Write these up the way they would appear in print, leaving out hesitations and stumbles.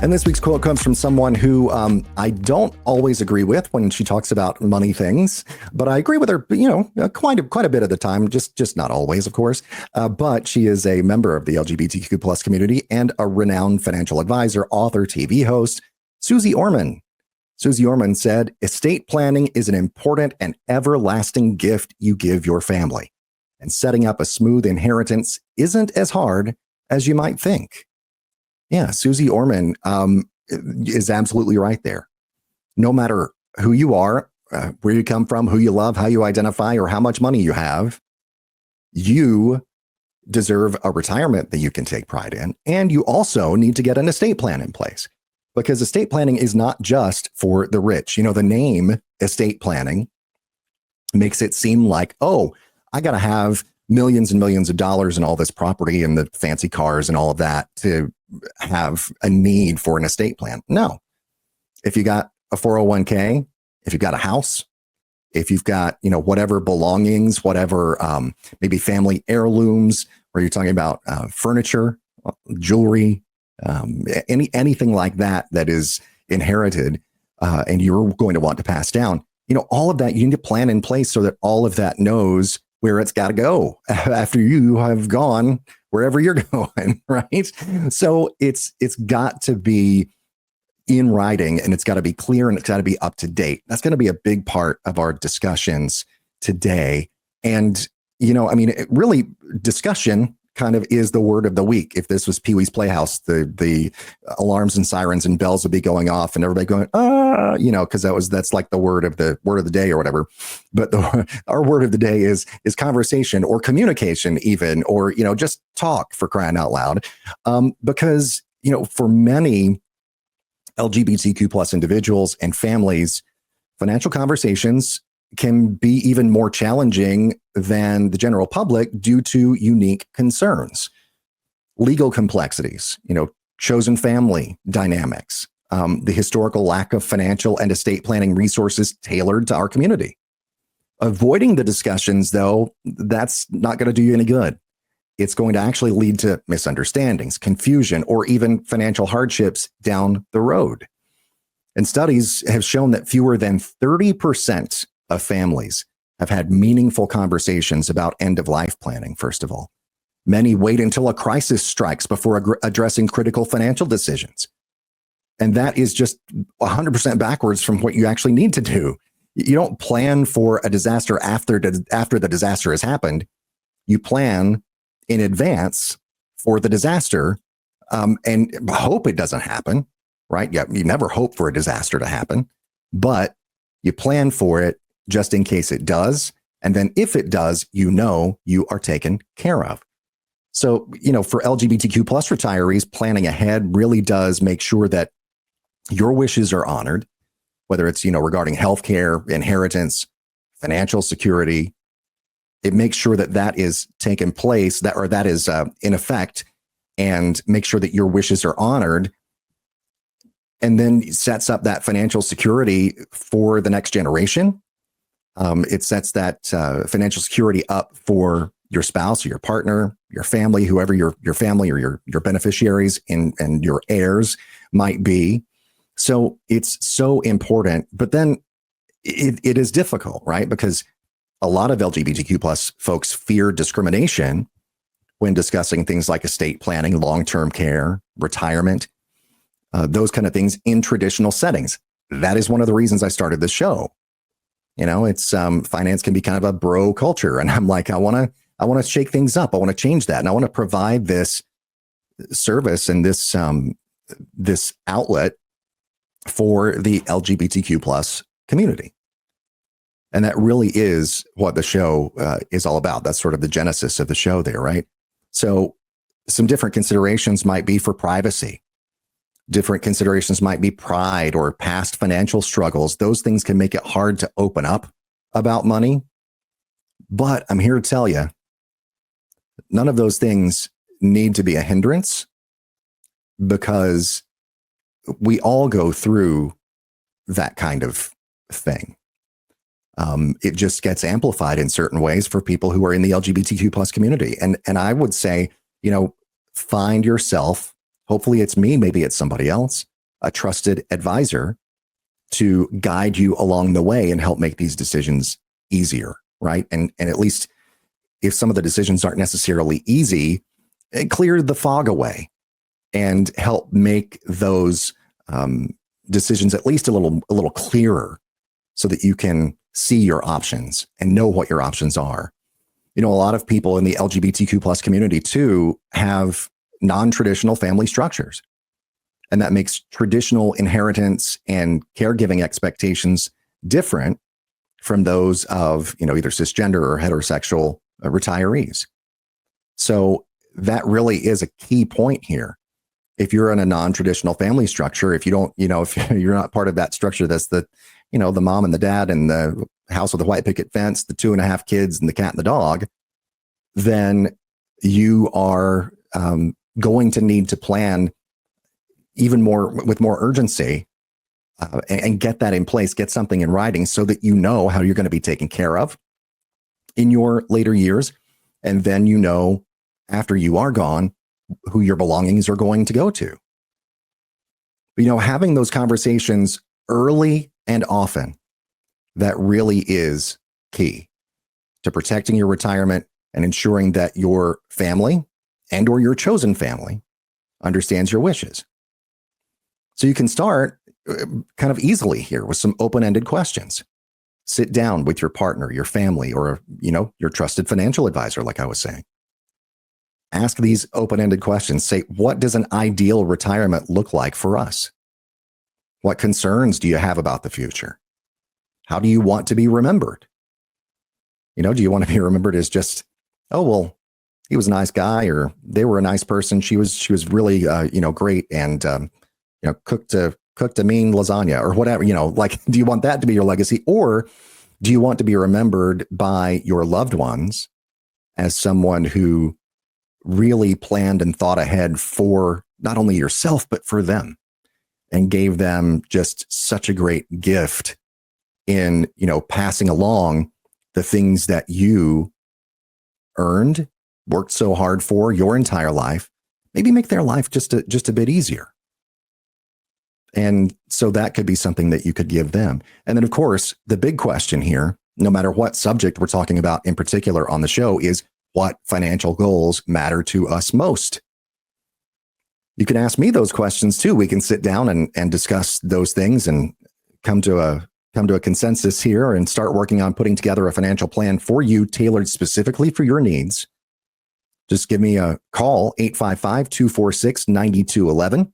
And this week's quote comes from someone who I don't always agree with when she talks about money things, but I agree with her, quite a bit of the time, just not always, of course. But she is a member of the LGBTQ plus community and a renowned financial advisor, author, TV host, Suze Orman. Suze Orman said, "Estate planning is an important and everlasting gift you give your family. And setting up a smooth inheritance isn't as hard as you might think." Yeah, Suze Orman is absolutely right there. No matter who you are, where you come from, who you love, how you identify, or how much money you have, you deserve a retirement that you can take pride in. And you also need to get an estate plan in place, because estate planning is not just for the rich. You know, the name estate planning makes it seem like, oh, I got to have millions and millions of dollars and all this property and the fancy cars and all of that to have a need for an estate plan. No. If you got a 401k, if you've got a house, if you've got, whatever belongings, whatever, maybe family heirlooms, where you're talking about furniture, jewelry, anything like that is inherited and you're going to want to pass down, all of that, you need to plan in place so that all of that knows where it's got to go after you have gone wherever you're going, right? So it's got to be in writing, and it's got to be clear, and it's got to be up to date. That's going to be a big part of our discussions today. And, really discussion kind of is the word of the week. If this was Pee-wee's Playhouse, the alarms and sirens and bells would be going off and everybody going, because that's like the word of the day or whatever. But our word of the day is conversation or communication even, or, just talk, for crying out loud. Because, for many LGBTQ plus individuals and families, financial conversations can be even more challenging than the general public due to unique concerns, legal complexities, chosen family dynamics, the historical lack of financial and estate planning resources tailored to our community. Avoiding the discussions, though, that's not going to do you any good. It's going to actually lead to misunderstandings, confusion, or even financial hardships down the road. And studies have shown that fewer than 30% of families have had meaningful conversations about end-of-life planning, first of all. Many wait until a crisis strikes before addressing critical financial decisions. And that is just 100% backwards from what you actually need to do. You don't plan for a disaster after the disaster has happened. You plan in advance for the disaster and hope it doesn't happen, right? You never hope for a disaster to happen, but you plan for it just in case it does. And then if it does, you are taken care of. So, for LGBTQ plus retirees, planning ahead really does make sure that your wishes are honored, whether it's, regarding healthcare, inheritance, financial security. It makes sure that is taken place, that is in effect, and make sure that your wishes are honored, and then sets up that financial security for the next generation. It sets that financial security up for your spouse or your partner, your family, whoever your family or your beneficiaries and your heirs might be. So it's so important. But then it is difficult, right? Because a lot of LGBTQ plus folks fear discrimination when discussing things like estate planning, long-term care, retirement, those kind of things in traditional settings. That is one of the reasons I started this show. It's finance can be kind of a bro culture. And I'm like, I want to shake things up. I want to change that. And I want to provide this service and this outlet for the LGBTQ plus community. And that really is what the show is all about. That's sort of the genesis of the show there, right? So some different considerations might be for privacy. Different considerations might be pride or past financial struggles. Those things can make it hard to open up about money. But I'm here to tell you, none of those things need to be a hindrance, because we all go through that kind of thing. It just gets amplified in certain ways for people who are in the LGBTQ plus community. And I would say, find yourself, hopefully it's me, maybe it's somebody else, a trusted advisor to guide you along the way and help make these decisions easier, right? And at least if some of the decisions aren't necessarily easy, clear the fog away and help make those decisions at least a little clearer, so that you can see your options and know what your options are. You know, a lot of people in the LGBTQ plus community too have non-traditional family structures. And that makes traditional inheritance and caregiving expectations different from those of, you know, either cisgender or heterosexual retirees. So that really is a key point here. If you're in a non-traditional family structure, if you don't, you know, if you're not part of that structure, that's the, you know, the mom and the dad and the house with the white picket fence, the 2.5 kids and the cat and the dog, then you are going to need to plan even more with more urgency and get that in place, get something in writing so that you know how you're going to be taken care of in your later years. And then, you know, after you are gone, who your belongings are going to go to. You know, having those conversations early and often, that really is key to protecting your retirement and ensuring that your family and or your chosen family understands your wishes. So you can start kind of easily here with some open-ended questions. Sit down with your partner, your family, or, you know, your trusted financial advisor, like I was saying. Ask these open-ended questions. Say, what does an ideal retirement look like for us? What concerns do you have about the future? How do you want to be remembered? You know, do you want to be remembered as just, oh, well, he was a nice guy, or they were a nice person. She was really, you know, great, and you know, cooked a mean lasagna or whatever. You know, like, do you want that to be your legacy, or do you want to be remembered by your loved ones as someone who really planned and thought ahead for not only yourself, but for them, and gave them just such a great gift in, you know, passing along the things that you earned, worked so hard for your entire life, maybe make their life just a bit easier. And so that could be something that you could give them. And then, of course, the big question here, no matter what subject we're talking about in particular on the show, is what financial goals matter to us most? You can ask me those questions too. We can sit down and discuss those things and come to a consensus here and start working on putting together a financial plan for you, tailored specifically for your needs. Just give me a call, 855-246-9211.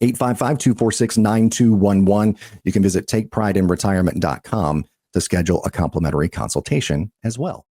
855-246-9211. You can visit takeprideinretirement.com to schedule a complimentary consultation as well.